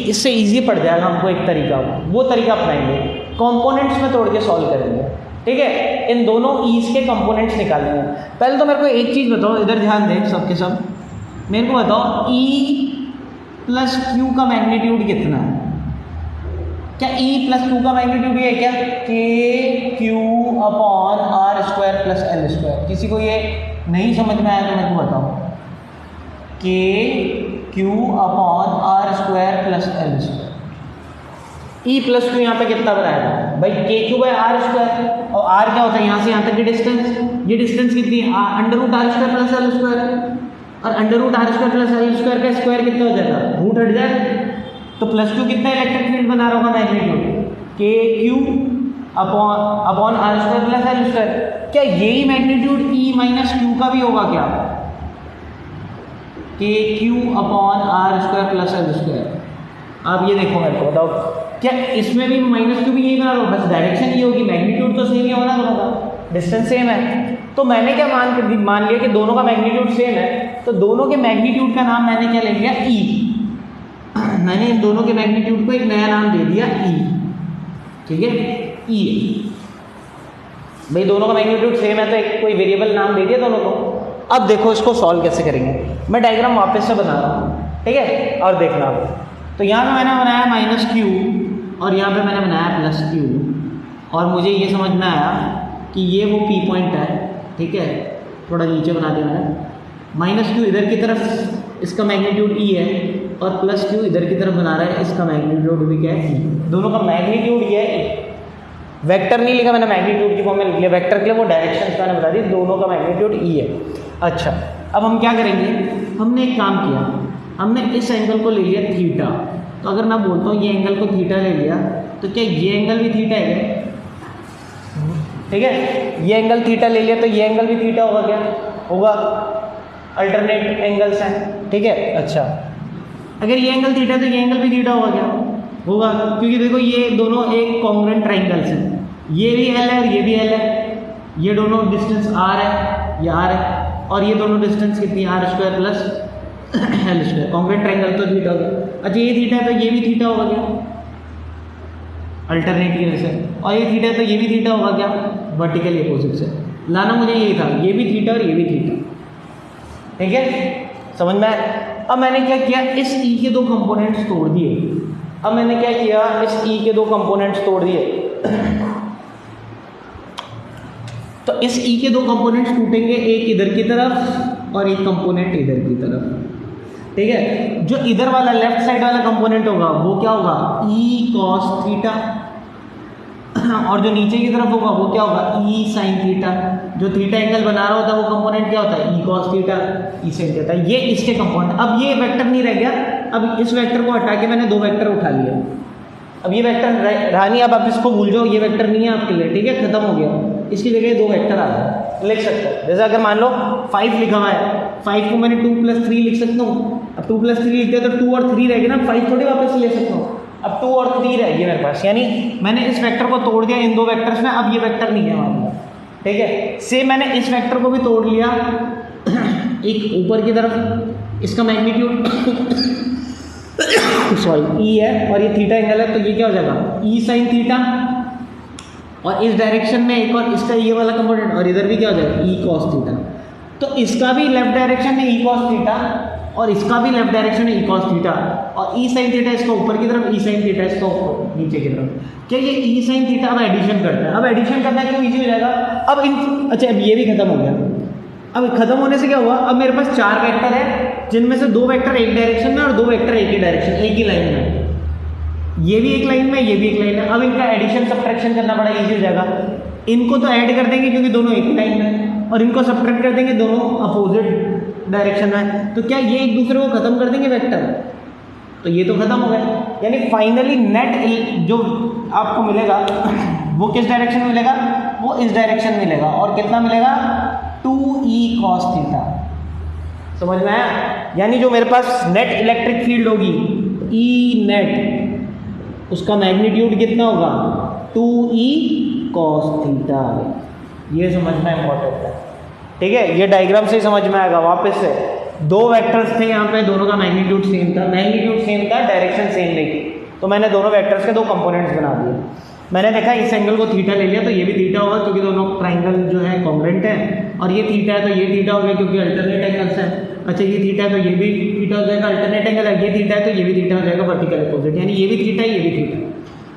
इससे इजी पड़ जाएगा हमको एक तरीका, वो तरीका अपनाएंगे, कंपोनेंट्स में तोड़ के सॉल्व करेंगे, ठीक है। इन दोनों ईज के कंपोनेंट्स निकालेंगे। पहले तो मेरे को एक चीज़ बताओ, इधर ध्यान दें सबके सब, मेरे को बताओ E + Q का मैग्नीट्यूड कितना है, क्या E + Q का मैग्नीट्यूड ये है क्या, KQ/r² + L², किसी को ये नहीं समझ में आया तो मेरे को बताओ, KQ/r² + L², E + Q यहाँ पे कितना बनाएगा भाई, KQ/r², और r क्या होता है यहाँ से यहाँ तक की डिस्टेंस, ये डिस्टेंस कितनी है √r² + L², और √r² + L² का स्क्वायर कितना हो जाएगा, रूट हट जाएगा, तो +2 कितना इलेक्ट्रिक फील्ड बना रहा होगा मैग्नीट्यूड, KQ/r² + L²। क्या यही मैग्नीट्यूड E - Q का भी होगा क्या, KQ/r² + L²। आप ये देखो मेरे को बताओ, क्या इसमें भी -Q भी यही बना रहा होगा, बस डायरेक्शन ये होगी, मैग्नीट्यूड तो सेम ही होना दोनों का, डिस्टेंस सेम है। तो मैंने क्या मान लिया कि दोनों का मैग्नीट्यूड सेम है, तो दोनों के मैग्नीट्यूड का नाम मैंने क्या ले लिया, E। मैंने इन दोनों के मैग्नीट्यूड को एक नया नाम दे दिया E, ठीक है, E। भाई दोनों का मैग्नीट्यूड सेम है तो एक कोई वेरिएबल नाम दे दिया दोनों को। अब देखो इसको सॉल्व कैसे करेंगे, मैं डायग्राम वापस से बना रहा हूँ, ठीक है, और देखना। तो यहाँ पे मैंने बनाया -Q और यहाँ पे मैंने बनाया +Q, और मुझे ये समझ में आया कि ये वो P पॉइंट है, ठीक है, थोड़ा नीचे बना दिया मैंने, -Q इधर की तरफ इसका मैग्नीट्यूड E है, और +Q इधर की तरफ बना रहा है, इसका मैग्नीट्यूड भी क्या है, E। दोनों का मैग्नीट्यूड ये है, वेक्टर नहीं लिखा मैंने, मैग्नीट्यूड की फॉर्म में लिख लिया, वेक्टर के लिए वो डायरेक्शन मैंने बता दी, दोनों का मैग्नीट्यूड E है। अच्छा अब हम क्या करेंगे, हमने एक काम किया, हमने इस एंगल को ले लिया थीटा, तो अगर मैं बोलता हूँ ये एंगल को थीटा ले लिया, तो क्या ये एंगल भी थीटा है, ठीक है, ये एंगल थीटा ले लिया तो ये एंगल भी थीटा होगा, क्या होगा, अल्टरनेट एंगल्स हैं, ठीक है। अच्छा अगर ये एंगल थीटा तो ये एंगल भी थीटा होगा, क्या होगा, क्योंकि देखो ये दोनों एक कॉन्ग्रुएंट ट्राइंगल्स हैं, ये भी L है और ये भी L है, ये दोनों डिस्टेंस R है, ये R है, और ये दोनों डिस्टेंस कितनी है, r² + L², कॉन्ग्रुएंट ट्राइंगल तो थीटा होगा। अच्छा ये थीटा है तो ये भी थीटा होगा, क्या अल्टरनेट की वजह से, और ये थीटा है तो ये भी थीटा होगा, क्या वर्टिकल अपोजिट से। लाना मुझे यही था, ये भी थीटा और ये भी थीटा, ठीक है, समझ में आया। अब मैंने क्या किया, इस E के दो कंपोनेंट्स तोड़ दिए, अब मैंने क्या किया, इस E के दो कंपोनेंट्स तोड़ दिए, तो इस E के दो कंपोनेंट्स टूटेंगे, एक इधर की तरफ और एक कंपोनेंट इधर की तरफ, ठीक है। जो इधर वाला लेफ्ट साइड वाला कंपोनेंट होगा वो क्या होगा, E cos थीटा, और जो नीचे की तरफ होगा वो क्या होगा, ई साइन थीटा। जो थीटा एंगल बना रहा होता है वो कंपोनेंट क्या होता है, ई cos theta, E sine theta. ये इसके कंपोनेंट। अब ये वेक्टर नहीं रह गया, अब इस वेक्टर को हटा के मैंने दो वेक्टर उठा लिया। अब ये वेक्टर रहा नहीं, अब आप इसको भूल जाओ, ये वेक्टर नहीं है आपके लिए, ठीक है, खत्म हो गया। इसकी जगह दो वेक्टर आ गए, लिख सकते हो। जैसे अगर मान लो 5 लिखा हुआ है, 5 को मैंने 2 + 3 लिख सकता हूँ। अब 2 + 3 लिख दिया तो 2 और 3 रह गए ना, 5 थोड़ी वापस ले सकता हूँ। अब 2 और 3 रह गए मेरे पास, यानी मैंने इस वेक्टर को तोड़ दिया इन दो वेक्टर्स में। अब ये वेक्टर नहीं है हमारे पास, ठीक है। सेम मैंने इस वेक्टर को भी तोड़ लिया एक ऊपर की तरफ, इसका मैग्नीट्यूड सॉरी ई है और ये थीटा एंगल है, तो ये क्या हो जाएगा, ई साइन थीटा। और इस डायरेक्शन में एक और इसका ये वाला कंपोनेंट, और इधर भी क्या हो जाएगा, ई कॉस थीटा। तो इसका भी लेफ्ट डायरेक्शन में ई कॉस थीटा और इसका भी लेफ्ट डायरेक्शन में ई कॉस थीटा, और ई साइन थीटा इसका ऊपर की तरफ, ई साइन थीटा इसका ऊपर नीचे की तरफ। क्या ये ई साइन थीटा अब एडिशन करता है। अब एडिशन करना क्यों ईजी हो जाएगा। अब इन अच्छा अब ये भी खत्म हो गया। अब खत्म होने से क्या हुआ, अब मेरे पास 4 वेक्टर है जिनमें से 2 वेक्टर एक डायरेक्शन में और 2 वेक्टर एक ही डायरेक्शन, एक ही लाइन में। ये भी एक लाइन में, ये भी एक लाइन में। अब इनका एडिशन सब्ट्रैक्शन करना बड़ा इजी हो जाएगा। इनको तो ऐड कर देंगे क्योंकि दोनों एक ही लाइन में, और इनको सब्ट्रैक्ट कर देंगे दोनों अपोजिट डायरेक्शन में। तो क्या ये एक दूसरे को खत्म कर देंगे वेक्टर, तो ये तो खत्म हो गए। यानी फाइनली नेट जो आपको मिलेगा वो किस डायरेक्शन में मिलेगा, वो इस डायरेक्शन में मिलेगा। और कितना मिलेगा, 2e cos थीटा। समझ में आया। यानी जो मेरे पास नेट इलेक्ट्रिक फील्ड होगी ई नेट, उसका मैग्नीट्यूड कितना होगा, 2e cos थीटा। ये समझना इंपॉर्टेंट है, ठीक है। ये डायग्राम से ही समझ में आएगा। वापस से 2 वेक्टर्स थे यहाँ पे, दोनों का मैग्नीट्यूड सेम था, मैग्नीट्यूड सेम था, डायरेक्शन सेम नहीं थी, तो मैंने दोनों वेक्टर्स के 2 कंपोनेंट्स बना दिए। मैंने देखा इस एंगल को थीटा ले लिया तो ये भी थीटा होगा क्योंकि दोनों ट्राइंगल जो है कॉन्ग्रुएंट है, और ये थीटा है तो ये थीटा हो गया क्योंकि अल्टरनेट एंगल्स है। अच्छा ये थीटा है तो ये भी थीटा हो जाएगा, अल्टरनेट एंगल है, ये थीटा है तो ये भी थीटा हो जाएगा, वर्टिकल अपोजिट। यानी ये भी थीटा है, ये भी थीटा।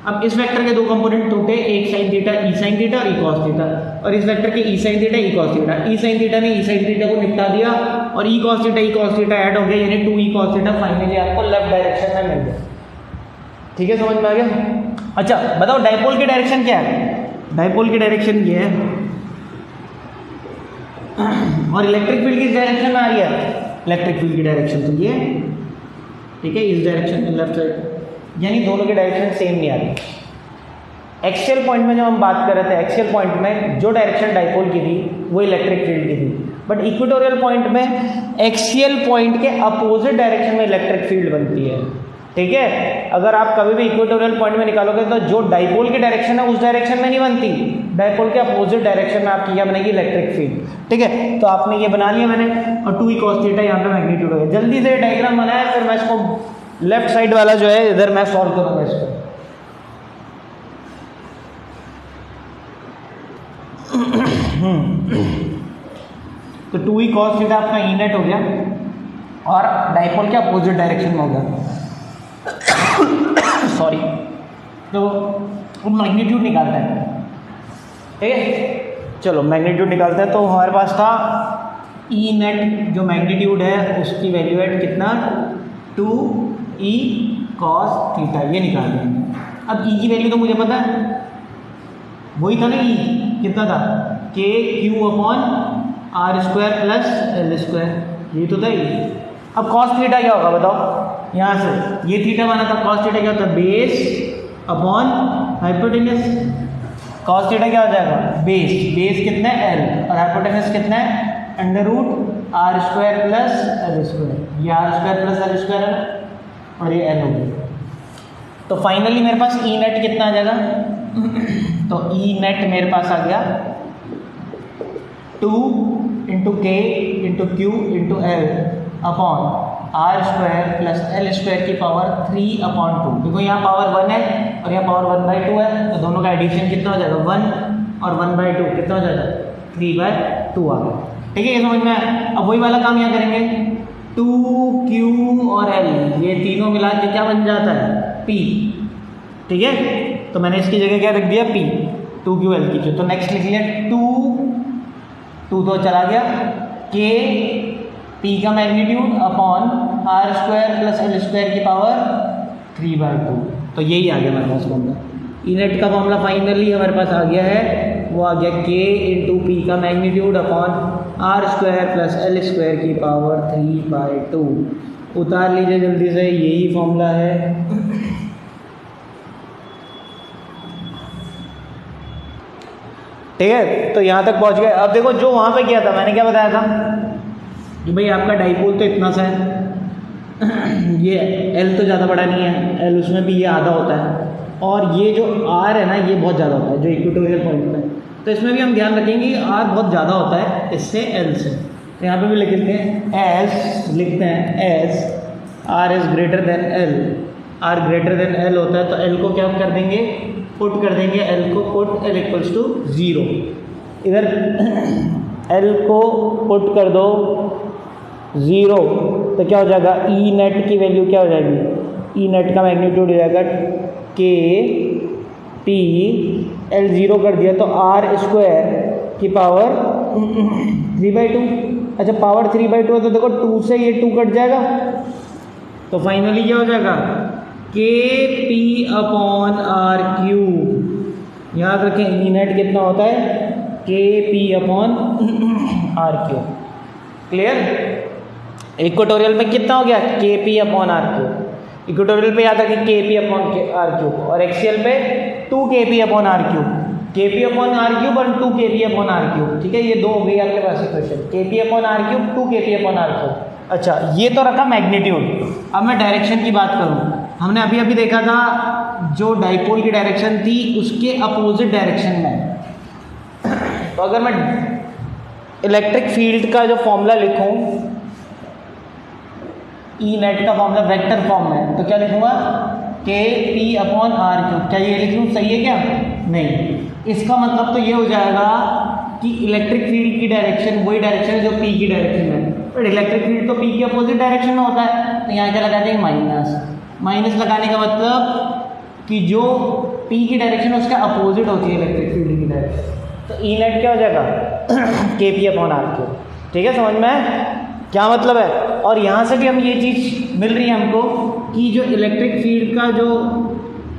अब इस वेक्टर के 2 कंपोनेंट टूटे, एक sine theta E sine theta और ई कॉस थीटा, और इस वेक्टर के E sine theta E cos theta. E sine theta ने ई साइन थीटा को निपटा दिया और ई कॉस थीटा ऐड हो गया, यानी 2e cos थीटा फाइनली आपको लेफ्ट डायरेक्शन में मिल गया। ठीक है, समझ में आ गया। अच्छा बताओ डायपोल की डायरेक्शन क्या है। डायपोल की डायरेक्शन ये है, और इलेक्ट्रिक फील्ड किस डायरेक्शन में आ रही है, इलेक्ट्रिक फील्ड की डायरेक्शन तो ये, ठीक है, इस डायरेक्शन में लेफ्ट साइड, यानी दोनों की डायरेक्शन सेम नहीं आ रही। एक्सियल पॉइंट में जब हम बात कर रहे थे, एक्सियल पॉइंट में जो डायरेक्शन डायपोल की थी वो इलेक्ट्रिक फील्ड की थी, बट इक्वेटोरियल पॉइंट में एक्सियल पॉइंट के अपोजिट डायरेक्शन में इलेक्ट्रिक फील्ड बनती है। ठीक है, अगर आप कभी भी इक्वेटोरियल पॉइंट में निकालोगे तो जो डायपोल की डायरेक्शन है उस डायरेक्शन में नहीं बनती, डायपोल के अपोजिट डायरेक्शन में आपकी क्या बनेगी, इलेक्ट्रिक फील्ड। ठीक है, तो आपने ये बना लिया मैंने, और 2e cos थीटा यहाँ पे मैग्नीट्यूड हो गया। जल्दी से डायग्राम बनाया, फिर मैं इसको लेफ्ट साइड वाला जो है इधर मैं सॉल्व करूँगा इसको। तो 2e cos थीटा आपका ई नेट हो गया और डायपोल के अपोजिट डायरेक्शन में हो गया। सॉरी, तो वो मैग्नीट्यूड निकालते हैं। ठीक है, चलो मैग्नीट्यूड निकालते हैं। तो हमारे पास था ई नेट, जो मैग्नीट्यूड है उसकी वैल्यू है कितना, 2e cos थीटा, ये निकाल देंगे। अब ई की वैल्यू तो मुझे पता है, वही था ना, ई कितना था, KQ/R² प्लस L², ये तो था ई। अब cos थीटा क्या होगा बताओ, यहाँ से ये थीटा माना था, cos थीटा क्या होता है, base upon hypotenuse. cos theta क्या हो जाएगा, बेस, बेस कितना है L, और हाइपोटेनस कितना है √R² प्लस L²। ये R² प्लस L² है और ये L हो गया। तो फाइनली मेरे पास ई नेट कितना आ जाएगा, तो ई नेट मेरे पास आ गया 2 × K × Q × L upon R² plus L² की पावर 3/2। देखो यहाँ पावर 1 है और यहाँ पावर 1/2 है, तो दोनों का एडिशन कितना हो जाएगा, 1 और 1/2 कितना हो जाएगा, 3/2 आ गया। ठीक है, ये समझ में आया। अब वही वाला काम यहाँ करेंगे, 2Q और L, ये तीनों मिला के क्या बन जाता है, P। ठीक है, तो मैंने इसकी जगह क्या रख दिया, P, 2QL की। तो नेक्स्ट लिख लिया 2 तो चला गया, K P का magnitude upon R² plus L² की पावर 3/2। तो यही आ गया मेरे पास बंदा। ई नेट का फॉर्मूला फाइनली हमारे पास आ गया है, वो आ गया k इंटू पी का magnitude upon r square plus l square की पावर 3/2। उतार लीजिए जल्दी से, यही फॉर्मूला है। ठीक है, तो यहाँ तक पहुँच गए। अब देखो जो वहाँ पे किया था, मैंने क्या बताया था कि भाई आपका डाइपोल तो इतना सा है, ये L तो ज़्यादा बड़ा नहीं है, L उसमें भी ये आधा होता है, और ये जो R है ना ये बहुत ज़्यादा होता है जो इक्वेटोरियल पॉइंट में। तो इसमें भी हम ध्यान रखेंगे कि R बहुत ज़्यादा होता है इससे L से। तो यहाँ पे भी लिख लेते हैं एस, लिखते हैं S R is greater than L, R greater than L होता है, तो L को क्या कर देंगे, पुट कर देंगे, L को पुट L इक्वल्स टू 0। इधर L को पुट कर दो 0, तो क्या हो जाएगा, ई नेट की वैल्यू क्या हो जाएगी, ई नेट का मैग्नीट्यूड हो जाएगा के पी, L 0 कर दिया तो R स्क्वायर की पावर 3/2। अच्छा पावर 3/2 है तो देखो 2 से ये 2 कट जाएगा, तो फाइनली क्या हो जाएगा, के पी अपॉन आर क्यूब। याद रखें ई नेट कितना होता है, k p upon r cube. Clear. Equatorial में कितना हो गया, k p upon r cube. Equatorial पे याद रखें k p upon r cube, और एक्सियल पे 2 k p upon r cube, k p upon r cube और 2 k p upon r cube. ठीक है, ये दो हो गई आपके पास इक्वेशन, के p upon r cube, 2 k p upon r cube. अच्छा ये तो रखा मैग्नीट्यूड। अब मैं डायरेक्शन की बात करूँ, हमने अभी अभी देखा था जो डाइपोल की डायरेक्शन थी उसके अपोजिट डायरेक्शन में। तो अगर मैं इलेक्ट्रिक फील्ड का जो फॉर्मूला लिखूं, ई नेट का फॉर्मूला वेक्टर फॉर्म में, तो क्या लिखूंगा, के पी अपॉन आर क्यूब। क्या ये लिख लूँ, सही है क्या, नहीं। इसका मतलब तो ये हो जाएगा कि इलेक्ट्रिक फील्ड की डायरेक्शन वही डायरेक्शन है जो पी की डायरेक्शन है, बट इलेक्ट्रिक फील्ड तो पी के अपोजिट डायरेक्शन में होता है, तो यहाँ क्या लगा देंगे, माइनस। माइनस लगाने का मतलब कि जो पी की डायरेक्शन है उसका अपोजिट होती है इलेक्ट्रिक फील्ड की डायरेक्शन, तो ई नेट क्या हो जाएगा, के पी अपॉन आर क्यूब। ठीक है, समझ में क्या मतलब है। और यहाँ से भी हम ये चीज़ मिल रही है हमको कि जो इलेक्ट्रिक फील्ड का जो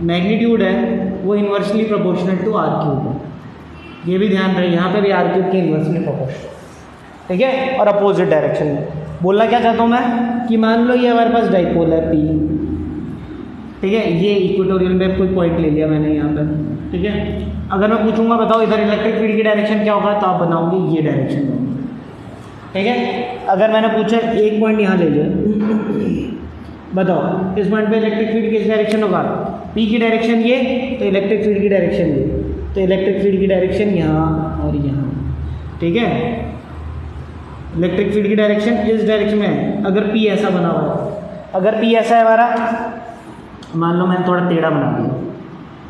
मैग्नीट्यूड है वो inversely proportional to r cube है। ये भी ध्यान रहे, यहाँ पे भी आर क्यूब के इन्वर्सली प्रोपोर्शनल। ठीक है, और अपोजिट डायरेक्शन में। बोलना क्या चाहता हूँ मैं कि मान लो ये हमारे पास डाइपोल है पी, ठीक है, ये इक्वेटोरियल में कोई पॉइंट ले लिया मैंने यहाँ पर। ठीक है, अगर मैं पूछूंगा बताओ इधर इलेक्ट्रिक फील्ड की डायरेक्शन क्या होगा, तो आप बनाओगे ये डायरेक्शन होगी। ठीक है, अगर मैंने पूछा एक पॉइंट यहाँ ले लिया, बताओ इस पॉइंट पे इलेक्ट्रिक फील्ड किस डायरेक्शन होगा, पी की डायरेक्शन ये, तो इलेक्ट्रिक फील्ड की डायरेक्शन ये, तो इलेक्ट्रिक फील्ड की डायरेक्शन यहाँ और यहाँ। ठीक है, इलेक्ट्रिक फील्ड की डायरेक्शन इस डायरेक्शन में है। अगर पी ऐसा बना हुआ है, अगर पी ऐसा है हमारा, मान लो मैंने थोड़ा टेढ़ा बना दिया,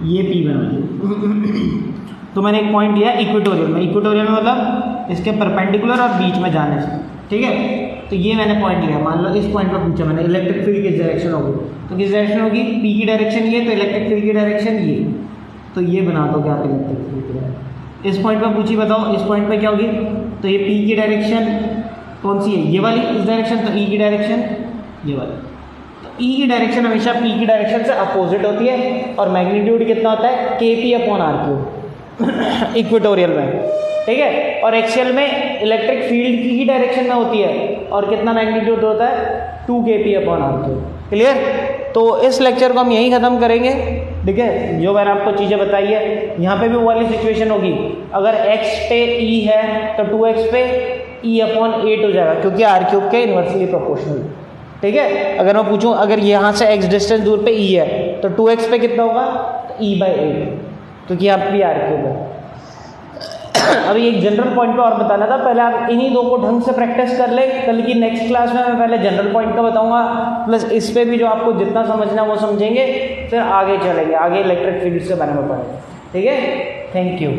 ये पी बना दिया, तो मैंने एक पॉइंट लिया इक्वेटोरियल में। इक्वेटोरियल में मतलब इसके परपेंडिकुलर और बीच में जाने से। ठीक है, तो ये मैंने पॉइंट लिया, मान लो इस पॉइंट पर पूछा मैंने इलेक्ट्रिक फील्ड किस डायरेक्शन होगी, तो किस डायरेक्शन होगी, पी की डायरेक्शन ये, तो इलेक्ट्रिक फील्ड की डायरेक्शन ये, तो ये बना दो क्या आप इलेक्ट्रिक फील्ड की डायरेक्शन। इस पॉइंट पर पूछी बताओ इस पॉइंट पर क्या होगी, तो ये पी की डायरेक्शन कौन सी है, ये वाली इस डायरेक्शन, तो ई की डायरेक्शन ये वाली। तो ई की डायरेक्शन हमेशा पी की डायरेक्शन से अपोजिट होती है, और मैग्नीट्यूड कितना होता है, k p upon r cube equatorial में। ठीक है, और एक्सियल में इलेक्ट्रिक फील्ड की ही डायरेक्शन में होती है, और कितना मैग्नीट्यूड होता है, 2 kp upon r cube. Clear. तो इस लेक्चर को हम यहीं ख़त्म करेंगे। ठीक है, जो मैंने आपको चीज़ें बताई है, यहाँ पे भी वो वाली सिचुएशन होगी, अगर x पे e है तो 2x पे e अपॉन 8 हो जाएगा, क्योंकि आर क्यूब के इन्वर्सली प्रोपोर्शनल। ठीक है, अगर मैं पूछूं अगर यहाँ से x डिस्टेंस दूर पे e है तो 2x पे कितना होगा, तो e/8, क्योंकि यहाँ भी आर क्यूब है। अभी एक जनरल पॉइंट पे और बताना था, पहले आप इन्हीं दो को ढंग से प्रैक्टिस कर ले। कल की नेक्स्ट क्लास में मैं पहले जनरल पॉइंट का बताऊंगा, प्लस इस पे भी जो आपको जितना समझना वो समझेंगे, फिर आगे चलेंगे, आगे इलेक्ट्रिक फील्ड के बारे में पढ़ेंगे। ठीक है, थैंक यू।